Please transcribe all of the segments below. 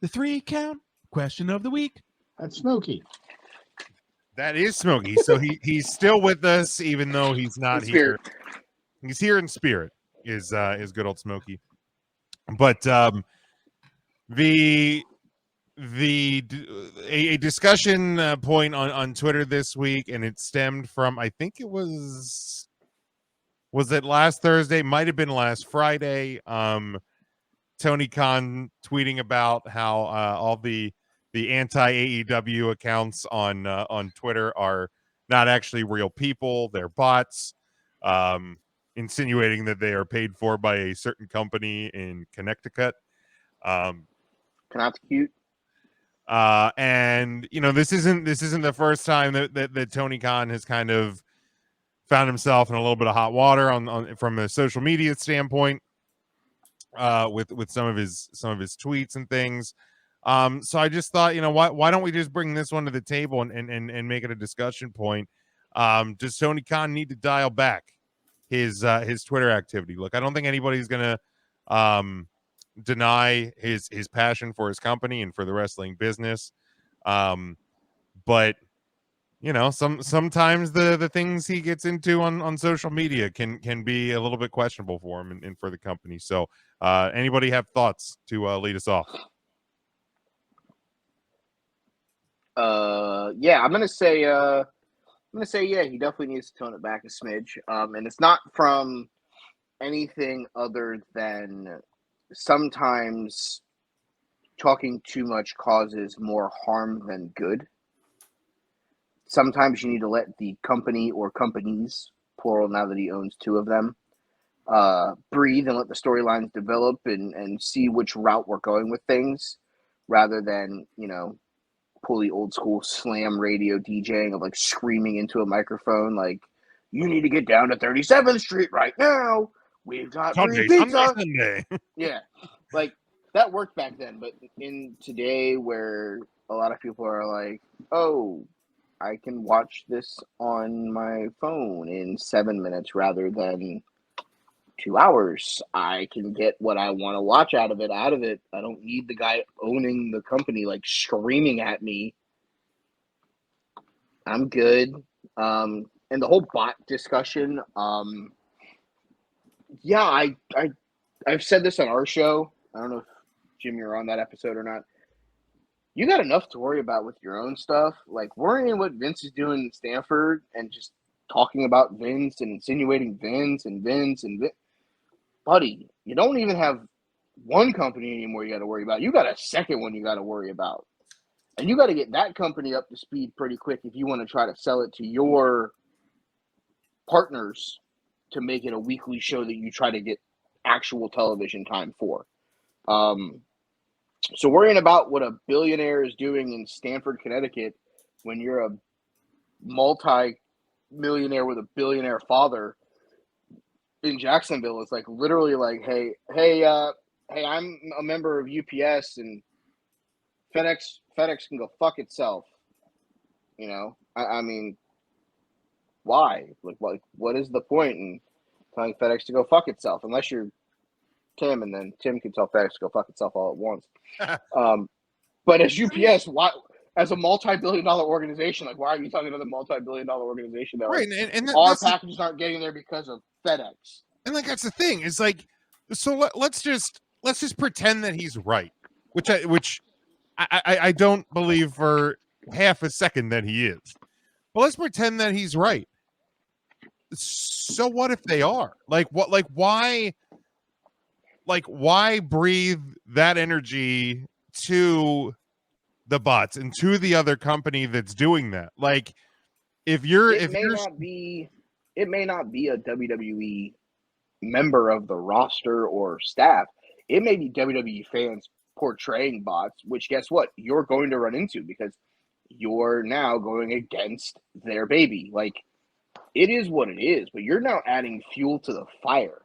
The 3 count question of the week. That's Smokey. That is Smokey. So he's still with us, even though he's not here. He's here in spirit. Is good old Smokey. But a discussion point on Twitter this week, and it stemmed from, I think it was it last Thursday? Might have been last Friday. Tony Khan tweeting about how all the anti AEW accounts on Twitter are not actually real people; they're bots, insinuating that they are paid for by a certain company in Connecticut. Connecticut. And this isn't the first time that Tony Khan has kind of found himself in a little bit of hot water on from a social media standpoint, with some of his tweets and things. So I just thought, why don't we just bring this one to the table and make it a discussion point? Does Tony Khan need to dial back his Twitter activity? Look, I don't think anybody's gonna deny his passion for his company and for the wrestling business, but sometimes the things he gets into on social media can be a little bit questionable for him and for the company. So anybody have thoughts to lead us off? Yeah, I'm gonna say yeah, he definitely needs to tone it back a smidge. And it's not from anything other than sometimes talking too much causes more harm than good. Sometimes you need to let the company or companies, plural now that he owns 2 of them, breathe and let the storylines develop and see which route we're going with things, rather than, pull the old school slam radio DJing of like screaming into a microphone like, you need to get down to 37th Street right now. We've got free pizza. Sunday. Yeah, like that worked back then, but in today where a lot of people are like, oh, I can watch this on my phone in 7 minutes rather than 2 hours. I can get what I want to watch out of it. I don't need the guy owning the company like screaming at me. I'm good. And the whole bot discussion, yeah, I've said this on our show. I don't know if Jim, you're on that episode or not. You got enough to worry about with your own stuff. Like worrying what Vince is doing in Stanford and just talking about Vince and insinuating Vince. Buddy, you don't even have one company anymore you got to worry about. You got a second one you got to worry about. And you got to get that company up to speed pretty quick if you want to try to sell it to your partners to make it a weekly show that you try to get actual television time for. So worrying about what a billionaire is doing in Stamford, Connecticut, when you're a multi-millionaire with a billionaire father in Jacksonville, is like literally like, hey, I'm a member of UPS and FedEx can go fuck itself. I mean, why? Like, what is the point in telling FedEx to go fuck itself? Unless you're Tim, and then Tim can tell FedEx to go fuck itself all at once. But as UPS, why? As a multi-billion-dollar organization, like, why are you telling another multi-billion-dollar organization that right? And our packages aren't getting there because of FedEx? And like that's the thing. It's like, so let's just pretend that he's right, which I don't believe for half a second that he is. But let's pretend that he's right. So what if they are? Like what? Like why? Like why breathe that energy to the bots and to the other company that's doing that? Like it may not be a WWE member of the roster or staff. It may be WWE fans portraying bots, which guess what? You're going to run into because you're now going against their baby. Like, it is what it is, but you're now adding fuel to the fire.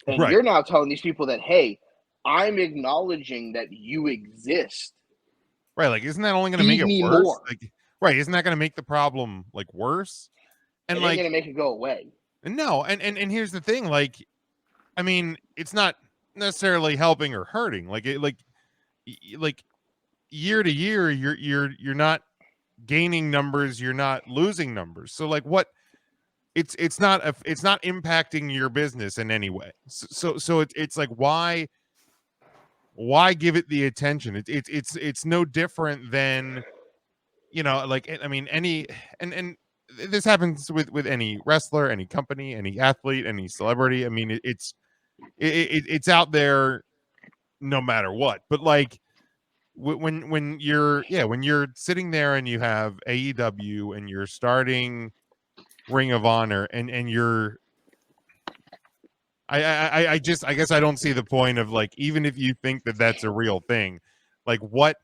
And right. You're now telling these people that, hey, I'm acknowledging that you exist. Right. Like, isn't that only going to make it worse? Like, right. Isn't that going to make the problem like worse? And it like, ain't going to make it go away. No. And here's the thing. Like, I mean, it's not necessarily helping or hurting. Like like year to year, you're not gaining numbers, you're not losing numbers. So like what? It's not impacting your business in any way. So it's like why give it the attention? It's no different than, you know, like, I mean, any, and this happens with any wrestler, any company, any athlete, any celebrity. I mean, it's out there no matter what. But like when you're, yeah, when you're sitting there and you have AEW and you're starting Ring of Honor, and you're, I just, I guess I don't see the point of, like, even if you think that that's a real thing, like what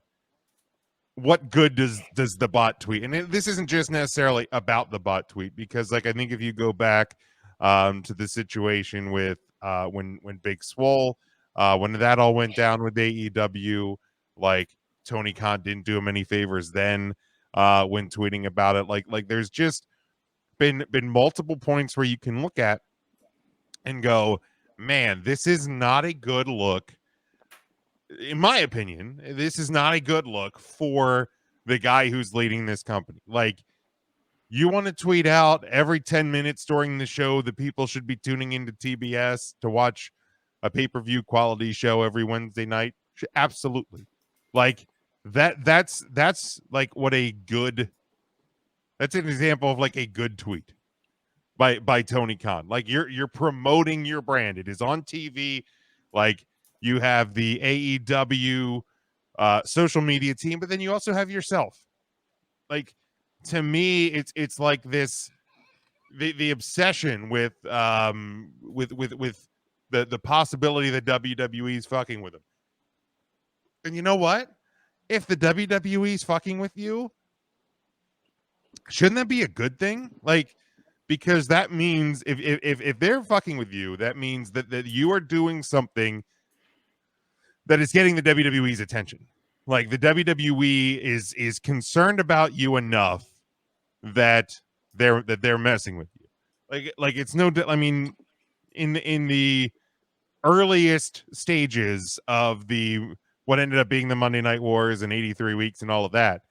good does the bot tweet? And this isn't just necessarily about the bot tweet, because like I think if you go back to the situation with when Big Swole, when that all went down with AEW, like Tony Khan didn't do him any favors then when tweeting about it. Like there's just been multiple points where you can look at and go, man, this is not a good look. In my opinion, this is not a good look for the guy who's leading this company. Like, you want to tweet out every 10 minutes during the show that people should be tuning into TBS to watch a pay-per-view quality show every Wednesday night? Absolutely. Like that's like what a good, that's an example of like a good tweet by Tony Khan. Like you're promoting your brand. It is on TV. Like you have the AEW social media team, but then you also have yourself. Like, to me, it's like this, the obsession with the possibility that WWE is fucking with them. And you know what? If the WWE is fucking with you, shouldn't that be a good thing? Like, because that means if they're fucking with you, that means that you are doing something that is getting the WWE's attention. Like, the WWE is concerned about you enough that they're messing with you. Like it's no, I mean, in the earliest stages of the what ended up being the Monday Night Wars and 83 weeks and all of that,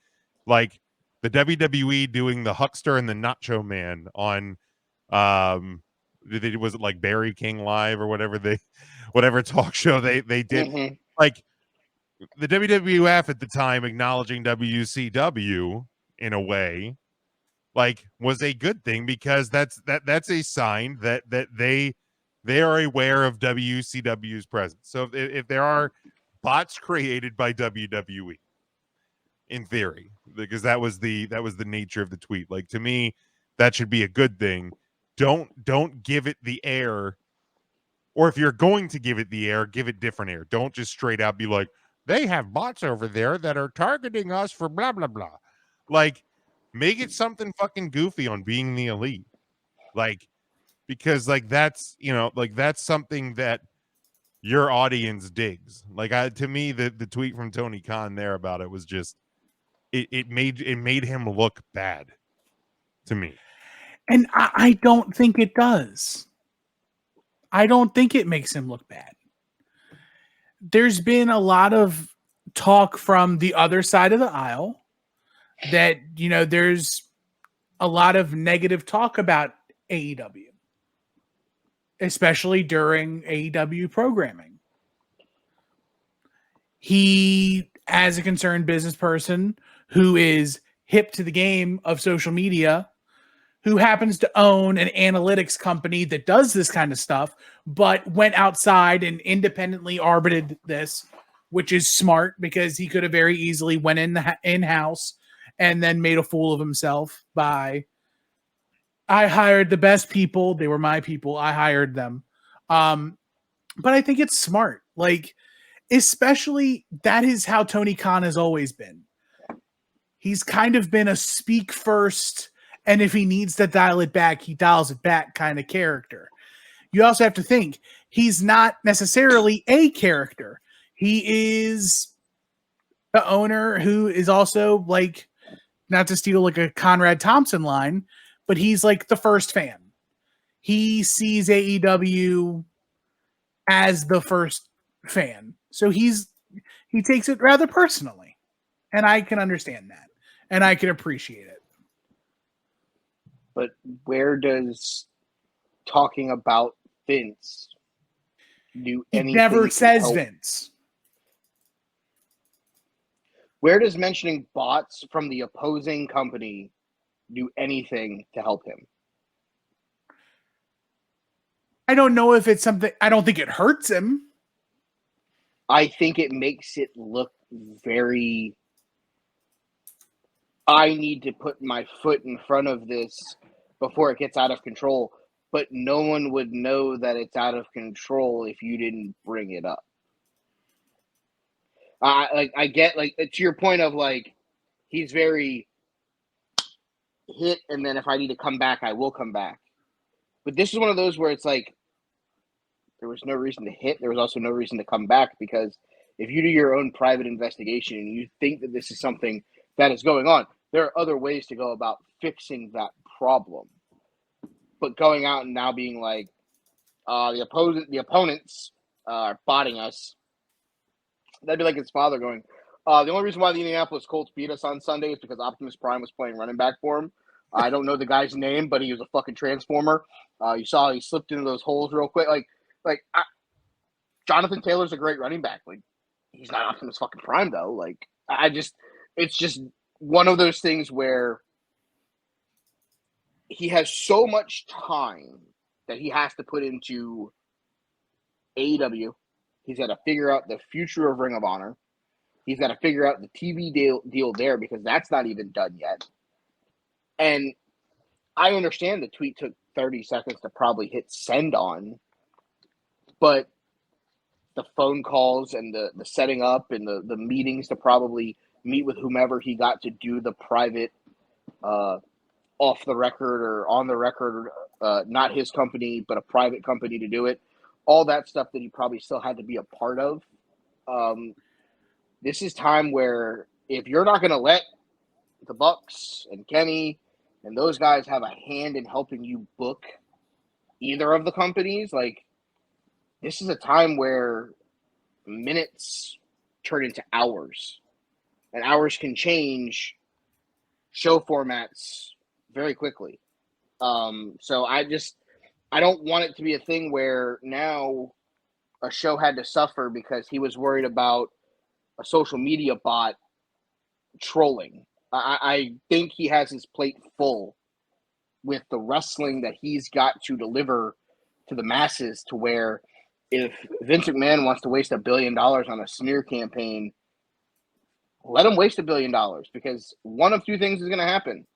like the WWE doing the Huckster and the Nacho Man on was it like Barry King Live or whatever talk show they did. Mm-hmm. Like the WWF at the time acknowledging WCW in a way, like, was a good thing, because that's a sign that they are aware of WCW's presence. So if there are bots created by WWE, in theory, because that was the nature of the tweet. Like, to me, that should be a good thing. Don't give it the air, or if you're going to give it the air, give it different air. Don't just straight out be like, they have bots over there that are targeting us for blah blah blah. Like, make it something fucking goofy on Being the Elite. Like, because like that's, you know, like that's something that your audience digs. Like, to me, the tweet from Tony Khan there about it was just, it made him look bad to me. And I don't think it does. I don't think it makes him look bad. There's been a lot of talk from the other side of the aisle that, you know, there's a lot of negative talk about AEW, especially during AEW programming. He, as a concerned business person who is hip to the game of social media, who happens to own an analytics company that does this kind of stuff, but went outside and independently arbitred this, which is smart, because he could have very easily went in-house and then made a fool of himself by, I hired the best people. They were my people. I hired them. But I think it's smart. Like, especially that is how Tony Khan has always been. He's kind of been a speak first, and if he needs to dial it back, he dials it back kind of character. You also have to think, he's not necessarily a character. He is the owner who is also, like, not to steal like a Conrad Thompson line, but he's like the first fan. He sees AEW as the first fan. So he's he takes it rather personally. And I can understand that. And I can appreciate it. But where does talking about Vince do He anything? never to says help? Vince. Where does mentioning bots from the opposing company do anything to help him? I don't know if it's something, I don't think it hurts him. I think it makes it look very. I need to put my foot in front of this before it gets out of control. But no one would know that it's out of control if you didn't bring it up. I get to your point of he's very hit, and then if I need to come back, I will come back. But this is one of those where it's like there was no reason to hit. There was also no reason to come back, because if you do your own private investigation and you think that this is something that is going on, there are other ways to go about fixing that problem. But going out and now being like, the opponents are botting us. That'd be like his father going, the only reason why the Indianapolis Colts beat us on Sunday is because Optimus Prime was playing running back for him. I don't know the guy's name, but he was a fucking transformer. You saw he slipped into those holes real quick. Jonathan Taylor's a great running back. He's not Optimus fucking Prime though. It's just one of those things where he has so much time that he has to put into AEW. He's got to figure out the future of Ring of Honor. He's got to figure out the TV deal there, because that's not even done yet. And I understand the tweet took 30 seconds to probably hit send on, but the phone calls and the setting up and the meetings to probably meet with whomever he got to do the private off the record or on the record, not his company, but a private company to do it. All that stuff that he probably still had to be a part of. This is time where if you're not going to let the Bucks and Kenny and those guys have a hand in helping you book either of the companies, this is a time where minutes turn into hours, and hours can change show formats very quickly. So I don't want it to be a thing where now a show had to suffer because he was worried about a social media bot trolling. I think he has his plate full with the wrestling that he's got to deliver to the masses, to where if Vince McMahon wants to waste $1 billion on a smear campaign, let him waste $1 billion, because one of two things is going to happen.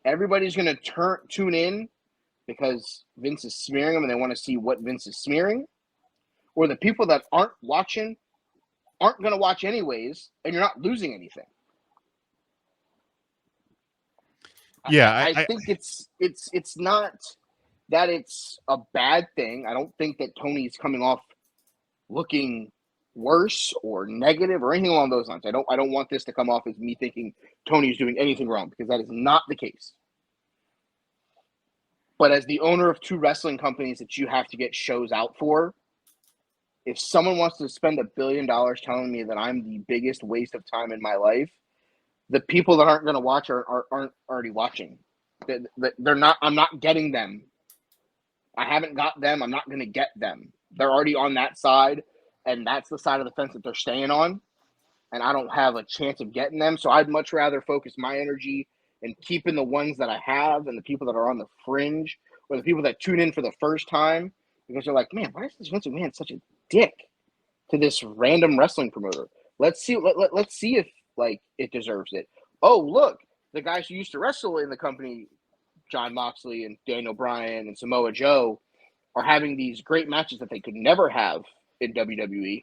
Everybody's going to tune in because Vince is smearing them and they want to see what Vince is smearing, or the people that aren't watching aren't going to watch anyways, and you're not losing anything. Yeah, I think it's not that it's a bad thing. I don't think that Tony's coming off looking worse or negative or anything along those lines. I don't want this to come off as me thinking Tony's doing anything wrong, because that is not the case. But as the owner of two wrestling companies that you have to get shows out for, if someone wants to spend $1 billion telling me that I'm the biggest waste of time in my life, the people that aren't going to watch aren't already watching. They're not. I'm not getting them. I haven't got them. I'm not going to get them. They're already on that side, and that's the side of the fence that they're staying on, and I don't have a chance of getting them. So I'd much rather focus my energy in keeping the ones that I have and the people that are on the fringe, or the people that tune in for the first time, because they're like, man, why is this Vince McMahon such a dick to this random wrestling promoter? Let's see. Let's see if it deserves it. Oh, look, the guys who used to wrestle in the company, Jon Moxley and Daniel Bryan and Samoa Joe, are having these great matches that they could never have in WWE.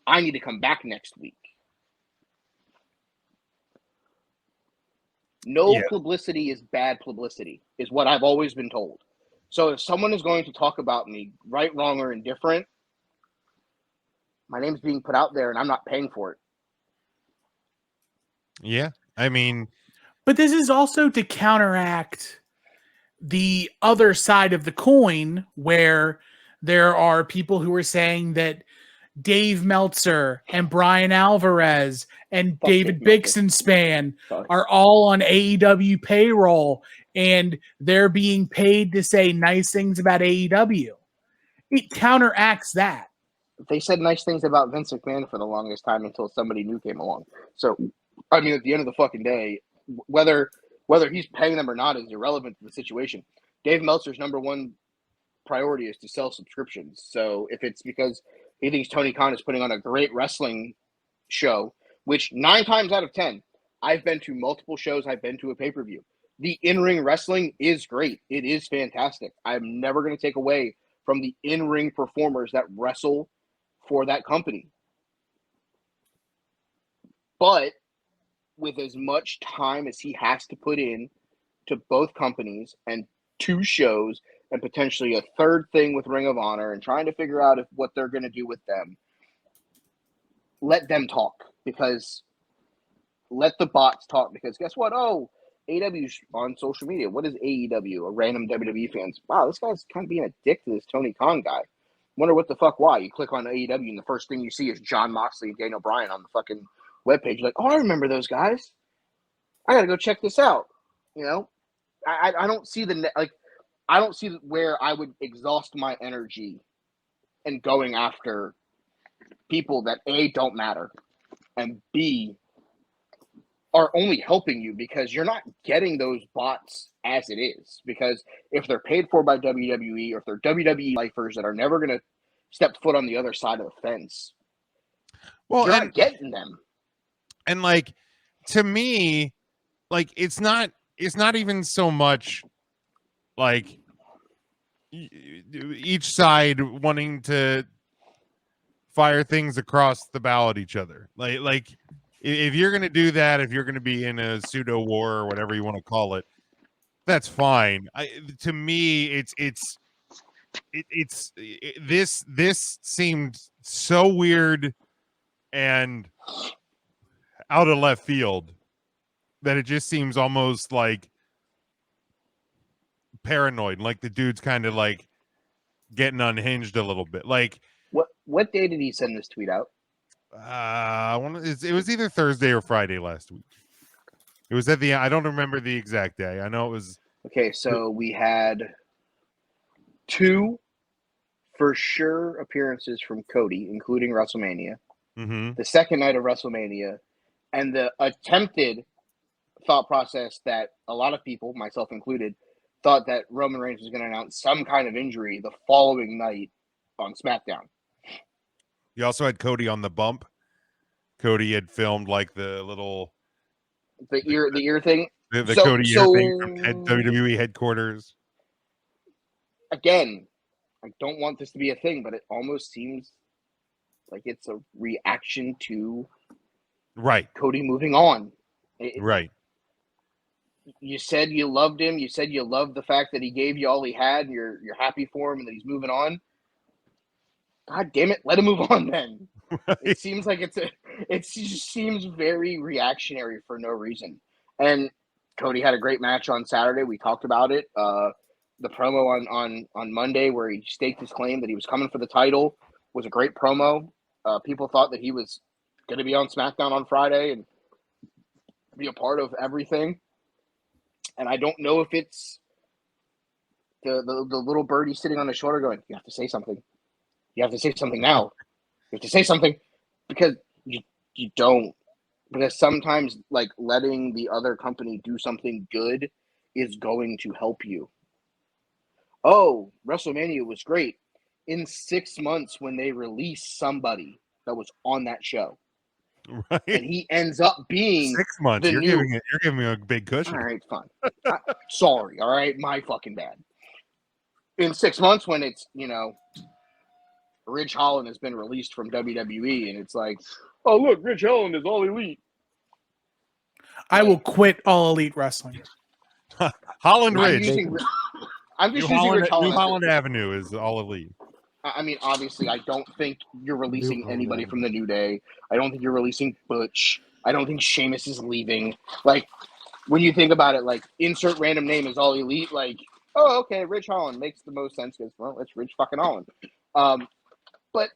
I need to come back next week. No publicity is bad publicity, is what I've always been told. So if someone is going to talk about me, right, wrong, or indifferent, my name's being put out there and I'm not paying for it. Yeah, I mean, but this is also to counteract the other side of the coin, where there are people who are saying that Dave Meltzer and Brian Alvarez and Fuck David Dave Meltzer. Bixenspan Sorry. are all on AEW payroll, and they're being paid to say nice things about AEW. It counteracts that. They said nice things about Vince McMahon for the longest time until somebody new came along. So, I mean, at the end of the fucking day, whether he's paying them or not is irrelevant to the situation. Dave Meltzer's number one priority is to sell subscriptions. So if it's because he thinks Tony Khan is putting on a great wrestling show, which 9 times out of 10, I've been to multiple shows, I've been to a pay-per-view. The in-ring wrestling is great. It is fantastic. I'm never going to take away from the in-ring performers that wrestle for that company. But with as much time as he has to put in to both companies and 2 shows and potentially a third thing with Ring of Honor and trying to figure out what they're going to do with them, let them talk, because let the bots talk, because guess what? Oh, AEW's on social media. What is AEW? A random WWE fans. Wow, this guy's kind of being a dick to this Tony Khan guy. Wonder what the fuck why. You click on AEW and the first thing you see is John Moxley and Daniel Bryan on the fucking webpage. You're like, oh, I remember those guys. I got to go check this out. You know, I don't see I don't see where I would exhaust my energy in going after people that A, don't matter, and B, are only helping you because you're not getting those bots as it is. Because if they're paid for by WWE or if they're WWE lifers that are never going to step foot on the other side of the fence, Well, you're not getting them. And like, to me, like, it's not even so much like each side wanting to fire things across the bow at each other. Like if you're going to do that, if you're going to be in a pseudo war or whatever you want to call it, that's fine. To me, this seemed so weird and out of left field that it just seems almost like paranoid, like the dude's kind of like getting unhinged a little bit. Like, what day did he send this tweet out? It was either Thursday or Friday last week. It was I don't remember the exact day. I know it was. Okay, so we had 2 for sure appearances from Cody, including WrestleMania. Mm-hmm. The second night of WrestleMania, and the attempted thought process that a lot of people, myself included, thought that Roman Reigns was going to announce some kind of injury the following night on SmackDown. You also had Cody on the bump. Cody had filmed like the little the ear thing. The Cody ear thing from WWE headquarters. Again, I don't want this to be a thing, but it almost seems like it's a reaction to Cody moving on. Right. You said you loved him. You said you loved the fact that he gave you all he had, and you're happy for him and that he's moving on. God damn it, let him move on then. Right. It seems like it just seems very reactionary for no reason. And Cody had a great match on Saturday. We talked about it. The promo on Monday where he staked his claim that he was coming for the title was a great promo. People thought that he was going to be on SmackDown on Friday and be a part of everything. And I don't know if it's the little birdie sitting on his shoulder going, you have to say something. You have to say something now. You have to say something, because you don't. Because sometimes, like, letting the other company do something good is going to help you. Oh, WrestleMania was great. In 6 months, when they release somebody that was on that show, right, and he ends up being 6 months, you're giving me a big cushion. All right, fine. Sorry, all right, my fucking bad. In 6 months, when it's, Ridge Holland has been released from WWE, and it's like, oh look, Ridge Holland is All Elite. I will quit All Elite Wrestling. Holland Ridge. I'm just using Ridge Holland. New Holland Avenue is All Elite. I mean, obviously, I don't think you're releasing anybody from the New Day. I don't think you're releasing Butch. I don't think Sheamus is leaving. Like, when you think about it, like, insert random name is All Elite, like, oh, okay, Ridge Holland makes the most sense because, well, it's Ridge fucking Holland. But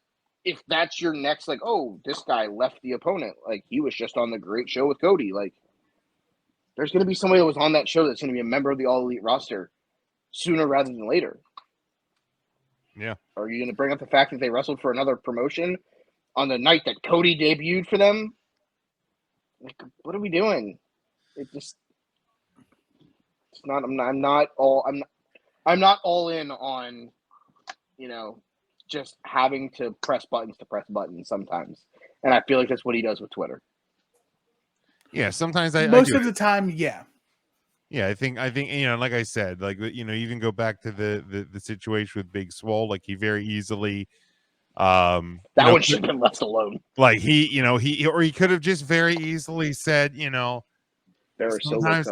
if that's your next, like, oh, this guy left the opponent, like he was just on the great show with Cody, like there's going to be somebody that was on that show that's going to be a member of the All Elite roster sooner rather than later. Yeah. Are you going to bring up the fact that they wrestled for another promotion on the night that Cody debuted for them? Like, what are we doing? It just, it's not. I'm not all in on, just having to press buttons sometimes, and I feel like that's what he does with Twitter. Yeah, sometimes most of the time, yeah. Yeah, I think like I said, like even go back to the situation with Big Swole, like he very easily that one should have been left alone. Like he could have just very easily said, there are sometimes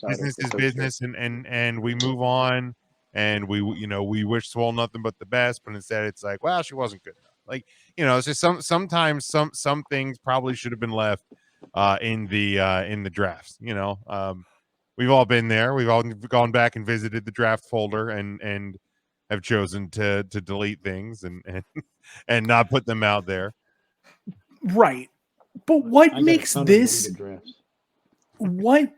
business is business, and we move on, and we wish Swole nothing but the best, but instead it's like, well, she wasn't good enough. Like, it's just sometimes some things probably should have been left in the drafts. We've all been there. We've all gone back and visited the draft folder and have chosen to delete things and not put them out there. Right. But what makes this what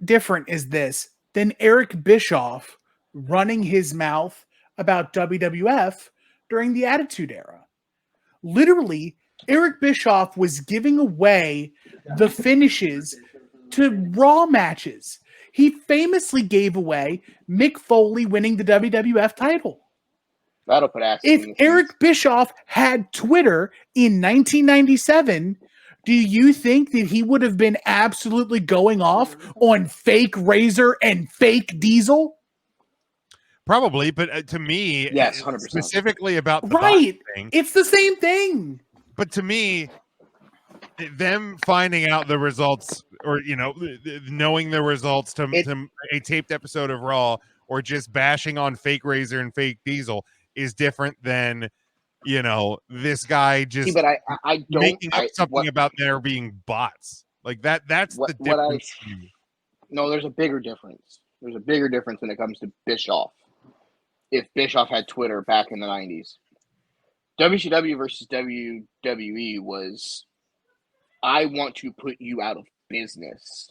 different is this than Eric Bischoff running his mouth about WWF during the Attitude Era? Literally, Eric Bischoff was giving away the finishes to Raw matches. He famously gave away Mick Foley winning the WWF title. That'll put ass. If Eric Bischoff had Twitter in 1997, do you think that he would have been absolutely going off on fake Razor and fake Diesel? Probably, but to me, yes, 100%. Specifically about the right, thing, it's the same thing. But to me, them finding out the results, or knowing the results to a taped episode of Raw, or just bashing on fake Razor and fake Diesel, is different than this guy just but I don't making up something about there being bots like that. That's the difference. No, there's a bigger difference. There's a bigger difference when it comes to Bischoff. If Bischoff had Twitter back in the 90s, WCW versus WWE was, I want to put you out of business.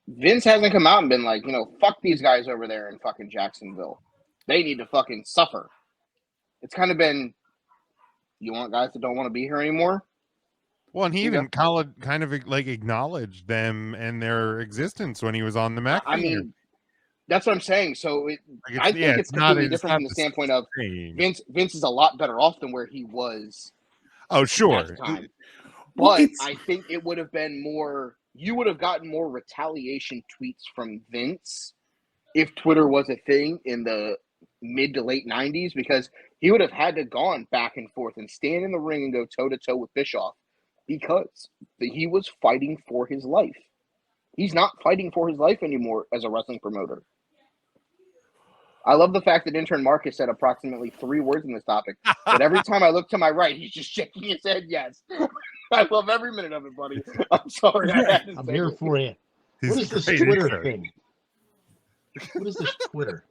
Vince hasn't come out and been like, fuck these guys over there in fucking Jacksonville. They need to fucking suffer. It's kind of been, you want guys that don't want to be here anymore? Well, and he even kind of like acknowledged them and their existence when he was on the Mac. I mean, that's what I'm saying. So I think it's completely different from the standpoint of Vince is a lot better off than where he was. Oh, sure. But I think it would have been more, you would have gotten more retaliation tweets from Vince if Twitter was a thing in the mid to late 90s, because he would have had to gone back and forth and stand in the ring and go toe-to-toe with Bischoff because he was fighting for his life. He's not fighting for his life anymore as a wrestling promoter. I love the fact that intern Marcus said approximately 3 words in this topic, but every time I look to my right, he's just shaking his head yes. I love every minute of it, buddy. I'm sorry. I'm here for it. What is this Twitter thing? What is this Twitter?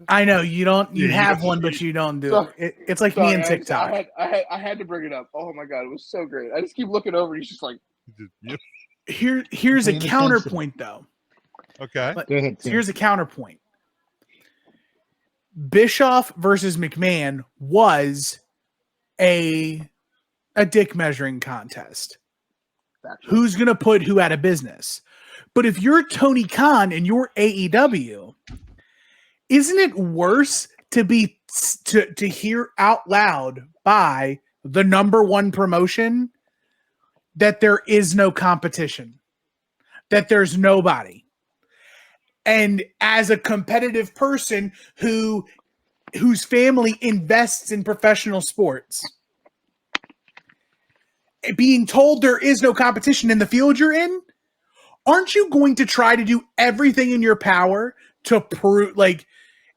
I know you don't. You have one, but you don't do it. It's like me and TikTok. I had to bring it up. Oh my god, it was so great. I just keep looking over. He's just like, here's a counterpoint, though. Okay, go ahead. So here's a counterpoint. Bischoff versus McMahon was a dick measuring contest. Who's going to put who out of business? But if you're Tony Khan and you're AEW, isn't it worse to hear out loud by the number one promotion that there is no competition, that there's nobody? And as a competitive person whose family invests in professional sports, being told there is no competition in the field you're in, aren't you going to try to do everything in your power to prove, like,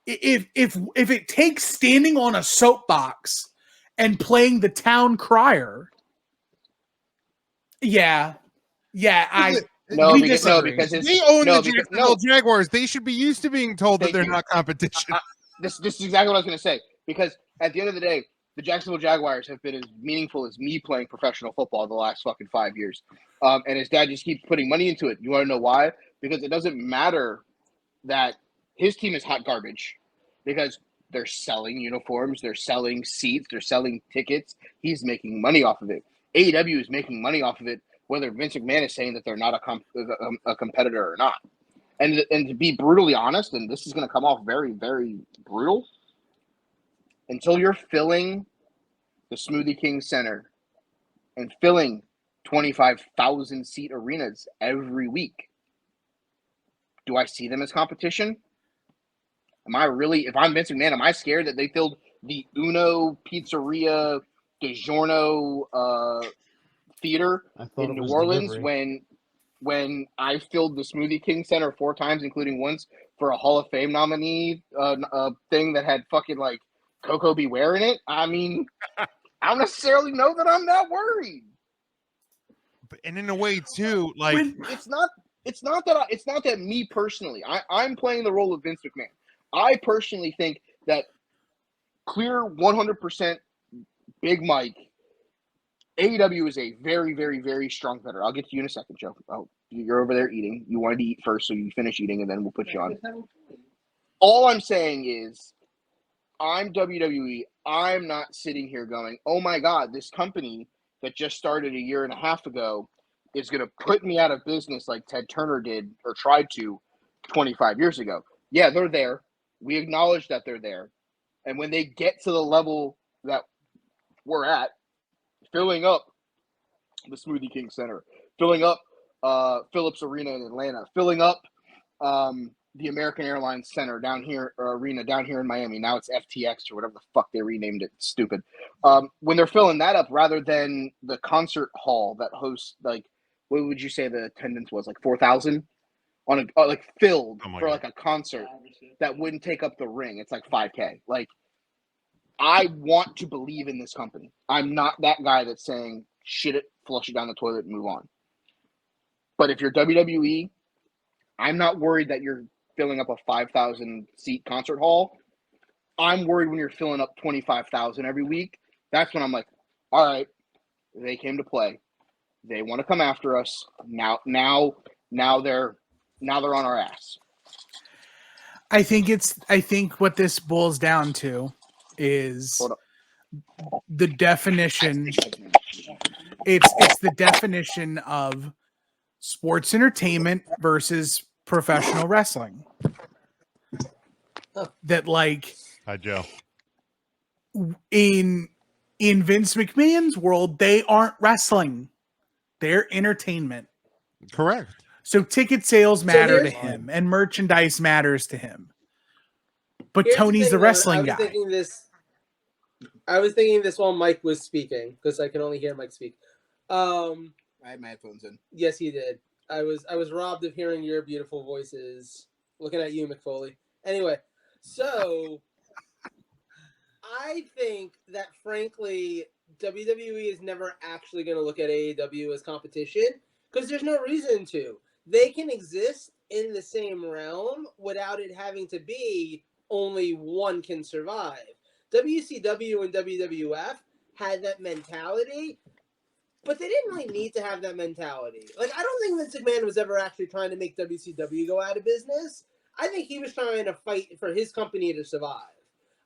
if it takes standing on a soapbox and playing the town crier? Yeah, No, because they own the Jacksonville Jaguars. They should be used to being told that they're not competition. This is exactly what I was going to say. Because at the end of the day, the Jacksonville Jaguars have been as meaningful as me playing professional football the last fucking 5 years. And his dad just keeps putting money into it. You want to know why? Because it doesn't matter that his team is hot garbage because they're selling uniforms, they're selling seats, they're selling tickets. He's making money off of it. AEW is making money off of it, whether Vince McMahon is saying that they're not a competitor or not. And to be brutally honest, and this is going to come off very, very brutal, until you're filling the Smoothie King Center and filling 25,000 seat arenas every week, do I see them as competition? Am I really, if I'm Vince McMahon, am I scared that they filled the Uno Pizzeria DiGiorno theater in New Orleans when I filled the Smoothie King Center 4 times, including once for a Hall of Fame nominee thing that had fucking like Coco Beware in it? I mean, I don't necessarily know that I'm that worried. And in a way too, like it's not that me personally. I'm playing the role of Vince McMahon. I personally think that clear 100% Big Mike, AEW is a very, very, very strong competitor. I'll get to you in a second, Joe. Oh, you're over there eating. You wanted to eat first, so you finish eating, and then we'll put you on. All I'm saying is, I'm WWE. I'm not sitting here going, oh my God, this company that just started a year and a half ago is going to put me out of business like Ted Turner did or tried to 25 years ago. Yeah, they're there. We acknowledge that they're there. And when they get to the level that we're at, filling up the Smoothie King Center, filling up Phillips Arena in Atlanta, filling up the American Airlines Center down here, or arena down here in Miami. Now it's FTX or whatever the fuck they renamed it. Stupid. When they're filling that up rather than the concert hall that hosts, like, what would you say the attendance was? Like 4,000 on a like filled for like a concert that wouldn't take up the ring. It's like 5K. Like, I want to believe in this company. I'm not that guy that's saying shit it, flush it down the toilet and move on. But if you're WWE, I'm not worried that you're filling up a 5,000 seat concert hall. I'm worried when you're filling up 25,000 every week. That's when I'm like, all right, they came to play. They want to come after us. Now they're on our ass. I think what this boils down to is the definition. It's the definition of sports entertainment versus professional wrestling. That, like, hi Joe. In Vince McMahon's world, they aren't wrestling. They're entertainment. Correct. So ticket sales matter to him and merchandise matters to him. But Tony's the wrestling guy. I was thinking this while Mike was speaking because I can only hear Mike speak. I had my headphones in. Yes, you did. I was robbed of hearing your beautiful voices. Looking at you, McFoley. Anyway, so I think that frankly, WWE is never actually going to look at AEW as competition because there's no reason to. They can exist in the same realm without it having to be only one can survive. WCW and WWF had that mentality, but they didn't really need to have that mentality. Like, I don't think Vince McMahon was ever actually trying to make WCW go out of business. I think he was trying to fight for his company to survive.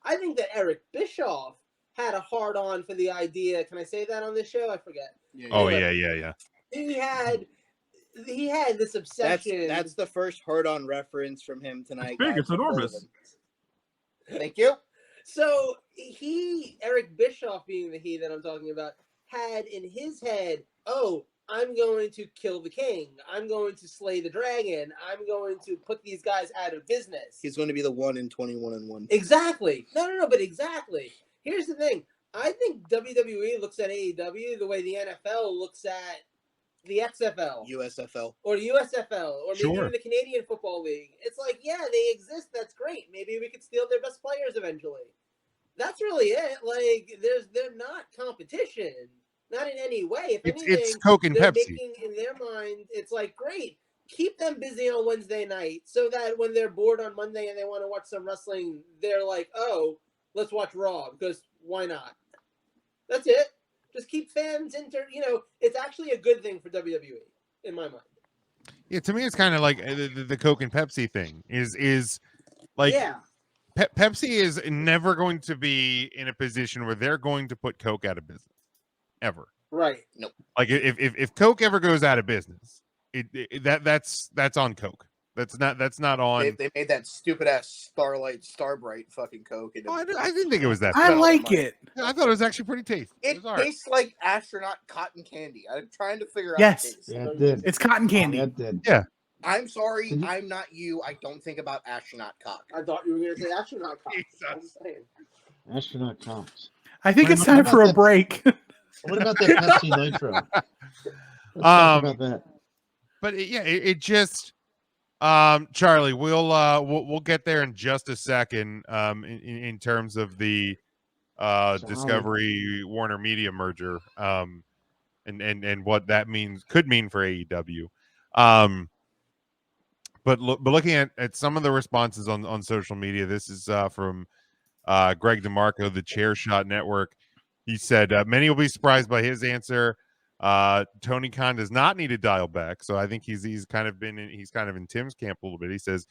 I think that Eric Bischoff had a hard-on for the idea. Can I say that on this show? I forget. Yeah. Oh, yeah. He had this obsession. That's the first hard-on reference from him tonight. It's big. It's enormous. Thank you. So Eric Bischoff being the he that I'm talking about, had in his head, oh, I'm going to kill the king. I'm going to slay the dragon. I'm going to put these guys out of business. He's going to be the 1 in 21-1. Exactly. No, but exactly. Here's the thing. I think WWE looks at AEW the way the NFL looks at the XFL. USFL. Or the USFL. Or maybe Sure. even the Canadian Football League. It's like, yeah, they exist. That's great. Maybe we could steal their best players eventually. That's really it. Like, they're not competition. Not in any way. If anything, it's Coke and they're Pepsi. making, in their mind, it's like, great. Keep them busy on Wednesday night so that when they're bored on Monday and they want to watch some wrestling, they're like, oh, let's watch Raw because why not? That's it. Just keep fans it's actually a good thing for WWE in my mind. Yeah, to me, it's kind of like the Coke and Pepsi thing. Is like yeah. Pepsi is never going to be in a position where they're going to put Coke out of business, ever. Right. Nope. Like if Coke ever goes out of business, that's on Coke. That's not on. They made that stupid ass Starbright fucking Coke. And I didn't think it was that. I bad. like it. I thought it was actually pretty tasty. It was all right. tastes like astronaut cotton candy. I'm trying to figure out. Yes. The taste. Yeah, it did. It's cotton candy. Yeah, it did. Yeah. I'm sorry, Can you- I'm not you. I don't think about astronaut cock. I thought you were going to say astronaut cock. Jesus. I'm just saying. Astronaut Cox. I think What it's about time for a that- break. What about that Pepsi Nitro? Let's talk about that. But it just Charlie, we'll get there in just a second in terms of the Discovery Warner Media merger and what that could mean for AEW. But looking at some of the responses on social media, this is from Greg DeMarco, the Chair Shot Network. He said many will be surprised by his answer. Tony Khan does not need to dial back, so I think he's kind of in Tim's camp a little bit. He says,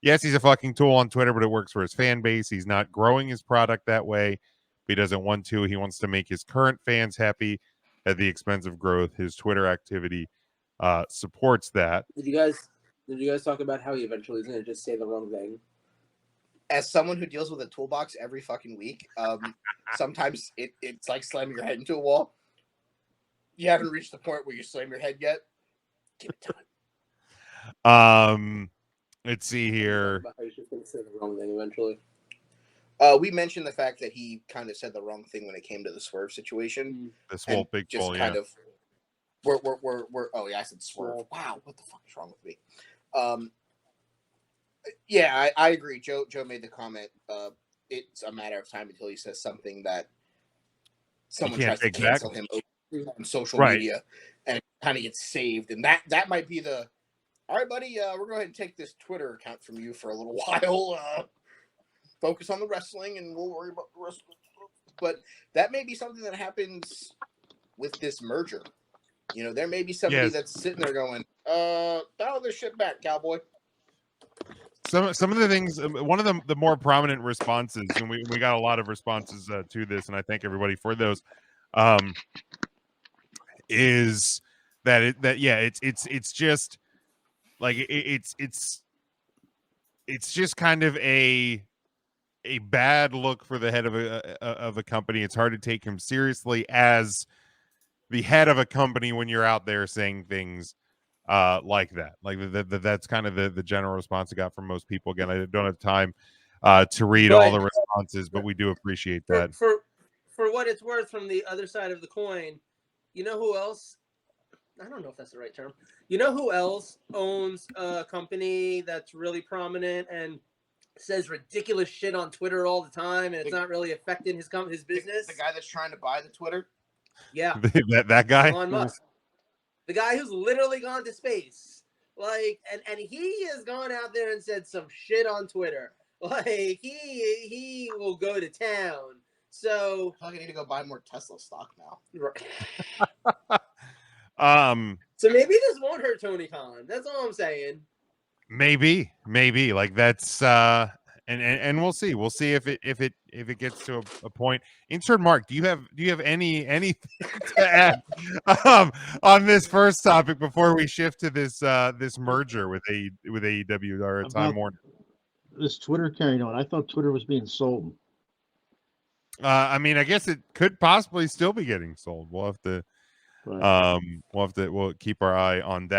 yes, he's a fucking tool on Twitter, but it works for his fan base. He's not growing his product that way. He doesn't want to. He wants to make his current fans happy at the expense of growth. His Twitter activity supports that. Did you guys talk about how he eventually is going to just say the wrong thing? As someone who deals with a toolbox every fucking week, sometimes it's like slamming your head into a wall. You haven't reached the point where you slam your head yet. Give it time. Let's see here. About how he's just going to say the wrong thing eventually. We mentioned the fact that he kind of said the wrong thing when it came to the Swerve situation. This whole And big just bull, kind yeah. of we're oh yeah, I said Swerve. Wow, what the fuck is wrong with me? Yeah, I agree. Joe made the comment. It's a matter of time until he says something that someone can't tries to take back. cancel him on social Right. media, and it kind of gets saved. And that might be the all right, buddy. We're going to go ahead and take this Twitter account from you for a little while. Focus on the wrestling, and we'll worry about the rest. But that may be something that happens with this merger. You know, there may be somebody Yes. that's sitting there going, dial this shit back, cowboy. Some of the things, one of the more prominent responses, and we got a lot of responses to this, and I thank everybody for those. Is that it's just like it's just kind of a bad look for the head of a company. It's hard to take him seriously as the head of a company when you're out there saying things like that. Like that's kind of the general response I got from most people. Again, I don't have time to read all the responses, but we do appreciate that. For what it's worth, from the other side of the coin, you know who else? I don't know if that's the right term. You know who else owns a company that's really prominent and says ridiculous shit on Twitter all the time, and it's not really affecting his business? The guy that's trying to buy the Twitter. Yeah, that guy. Elon Musk, the guy who's literally gone to space, like, and he has gone out there and said some shit on Twitter. Like he will go to town. So I need to go buy more Tesla stock now. So maybe this won't hurt Tony Khan. That's all I'm saying. Maybe like that's and we'll see. We'll see if it gets to a point. Insert Mark, do you have anything to add on this first topic before we shift to this merger with AEW or Time Warner? This Twitter carrying on. I thought Twitter was being sold. I mean, I guess it could possibly still be getting sold. We'll have to we'll keep our eye on that.